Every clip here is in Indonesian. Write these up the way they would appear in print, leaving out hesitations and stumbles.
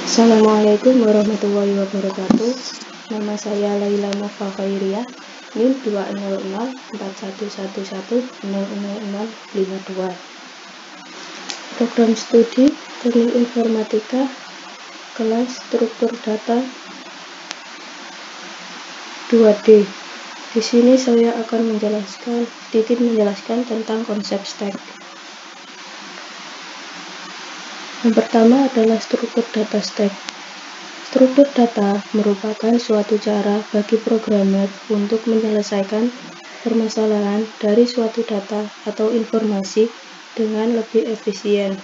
Assalamualaikum warahmatullahi wabarakatuh. Nama saya Laila Nova Khairiyah, NIM 2004111000052. Program studi Teknik Informatika, kelas Struktur Data 2D. Di sini saya akan sedikit menjelaskan tentang konsep stack. Yang pertama adalah struktur data stack. Struktur data merupakan suatu cara bagi programmer untuk menyelesaikan permasalahan dari suatu data atau informasi dengan lebih efisien.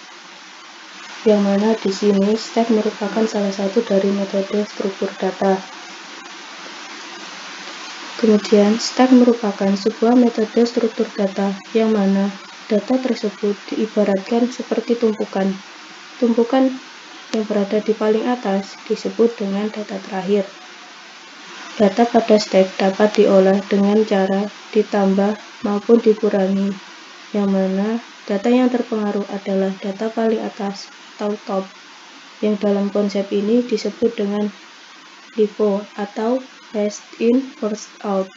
Yang mana di sini stack merupakan salah satu dari metode struktur data. Kemudian, stack merupakan sebuah metode struktur data yang mana data tersebut diibaratkan seperti tumpukan. Tumpukan yang berada di paling atas disebut dengan data terakhir. Data pada stack dapat diolah dengan cara ditambah maupun dikurangi, yang mana data yang terpengaruh adalah data paling atas atau top, yang dalam konsep ini disebut dengan LIFO atau first in first out.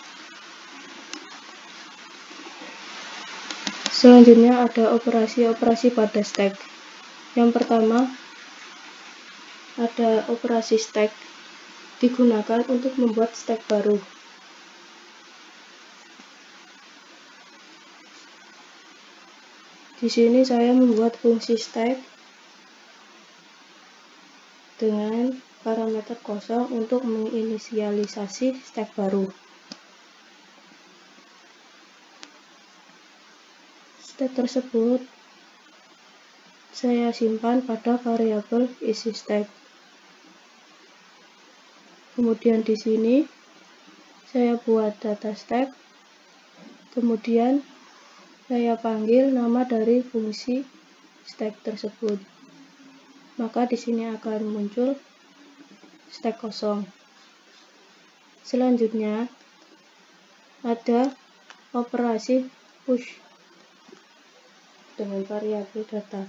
Selanjutnya ada operasi-operasi pada stack. Yang pertama ada operasi stack, digunakan untuk membuat stack baru. Di sini saya membuat fungsi stack dengan parameter kosong untuk menginisialisasi stack baru. Stack tersebut saya simpan pada variabel isi stack. Kemudian di sini saya buat data stack. Kemudian saya panggil nama dari fungsi stack tersebut. Maka di sini akan muncul stack kosong. Selanjutnya ada operasi push dengan variabel data.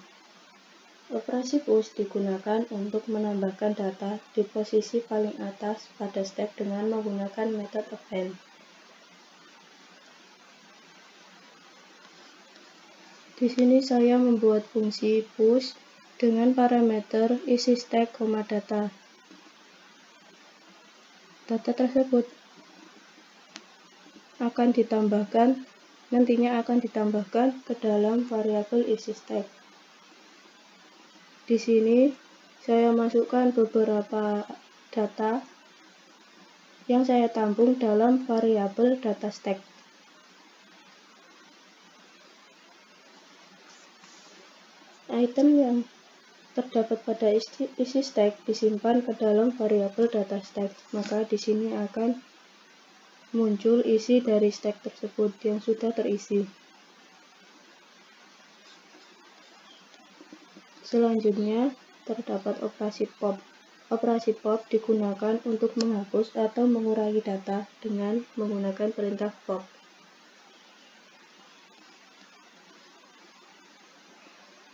Operasi push digunakan untuk menambahkan data di posisi paling atas pada stack dengan menggunakan metode append. Di sini saya membuat fungsi push dengan parameter isi stack, data. Data tersebut nantinya akan ditambahkan ke dalam variabel isi stack. Di sini saya masukkan beberapa data yang saya tampung dalam variabel data stack. Item yang terdapat pada isi stack disimpan ke dalam variabel data stack. Maka di sini akan muncul isi dari stack tersebut yang sudah terisi. Selanjutnya terdapat operasi pop. Operasi pop digunakan untuk menghapus atau mengurangi data dengan menggunakan perintah pop.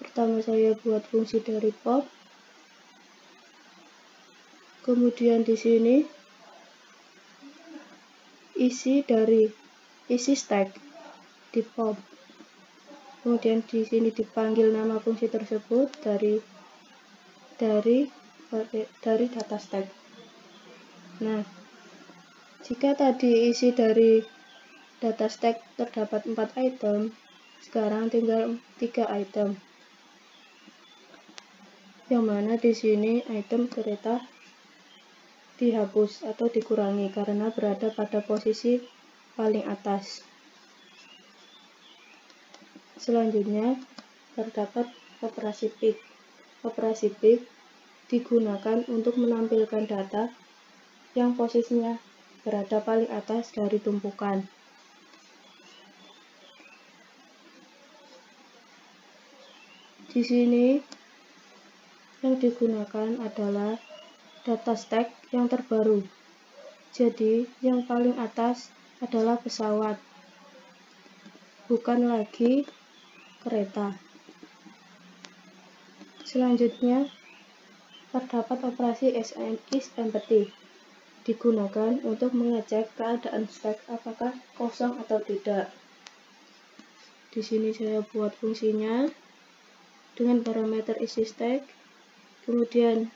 Pertama saya buat fungsi dari pop. Kemudian di sini isi stack di pop. Kemudian di sini dipanggil nama fungsi tersebut dari data stack. Nah, jika tadi isi dari data stack terdapat 4 item, sekarang tinggal 3 item. Yang mana di sini item kereta dihapus atau dikurangi karena berada pada posisi paling atas. Selanjutnya terdapat operasi pick. Operasi pick digunakan untuk menampilkan data yang posisinya berada paling atas dari tumpukan. Di sini yang digunakan adalah data stack yang terbaru. Jadi yang paling atas adalah pesawat, bukan lagi kereta. Selanjutnya Terdapat operasi isEmpty digunakan untuk mengecek keadaan stack apakah kosong atau tidak. Di sini saya buat fungsinya dengan parameter isi stack, kemudian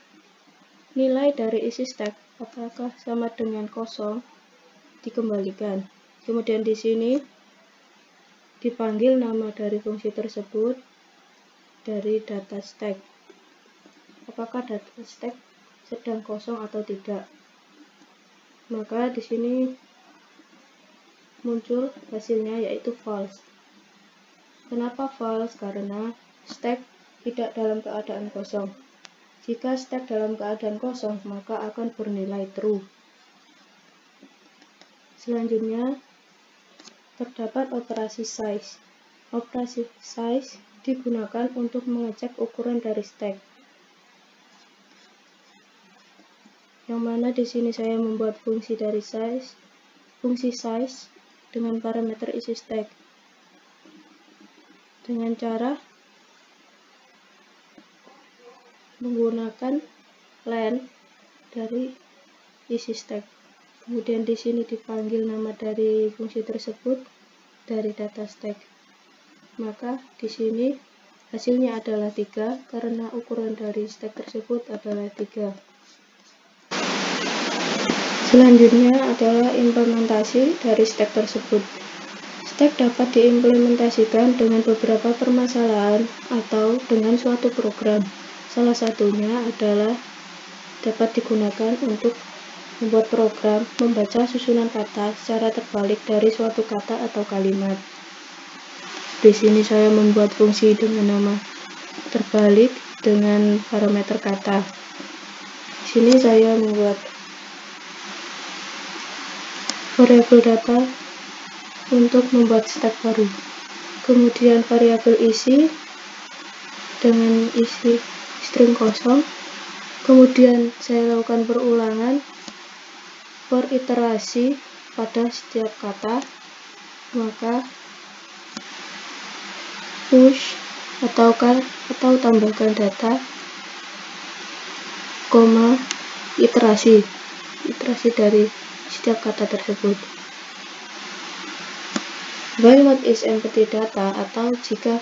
nilai dari isi stack apakah sama dengan kosong dikembalikan. Kemudian di sini dipanggil nama dari fungsi tersebut dari data stack. Apakah data stack sedang kosong atau tidak? Maka di sini muncul hasilnya yaitu false. Kenapa false? Karena stack tidak dalam keadaan kosong. Jika stack dalam keadaan kosong, maka akan bernilai true. Selanjutnya, terdapat operasi size. Operasi size digunakan untuk mengecek ukuran dari stack. Yang mana di sini saya membuat fungsi dari fungsi size dengan parameter isi stack dengan cara menggunakan len dari isi stack. Kemudian di sini dipanggil nama dari fungsi tersebut dari data stack. Maka di sini hasilnya adalah 3 karena ukuran dari stack tersebut adalah 3. Selanjutnya adalah implementasi dari stack tersebut. Stack dapat diimplementasikan dengan beberapa permasalahan atau dengan suatu program. Salah satunya adalah dapat digunakan untuk membuat program membaca susunan kata secara terbalik dari suatu kata atau kalimat. Di sini saya membuat fungsi dengan nama terbalik dengan parameter kata. Di sini saya membuat variabel data untuk membuat stack baru. Kemudian variabel isi dengan isi string kosong. Kemudian saya lakukan perulangan per iterasi pada setiap kata. Maka push atau tambahkan data, iterasi dari setiap kata tersebut. While not isEmpty data, atau jika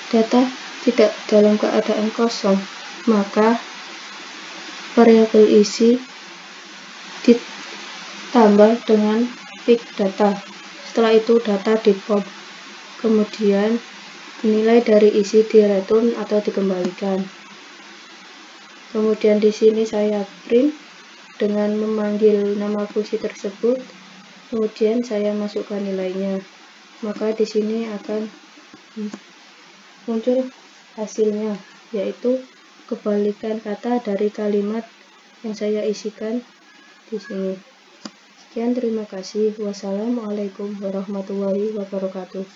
data tidak dalam keadaan kosong, maka variabel isi ditambah dengan pick data. Setelah itu data di pop. Kemudian nilai dari isi direturn atau dikembalikan. Kemudian di sini saya print dengan memanggil nama fungsi tersebut. Kemudian saya masukkan nilainya. Maka di sini akan muncul hasilnya, yaitu kebalikan kata dari kalimat yang saya isikan di sini. Sekian, terima kasih. Wassalamualaikum warahmatullahi wabarakatuh.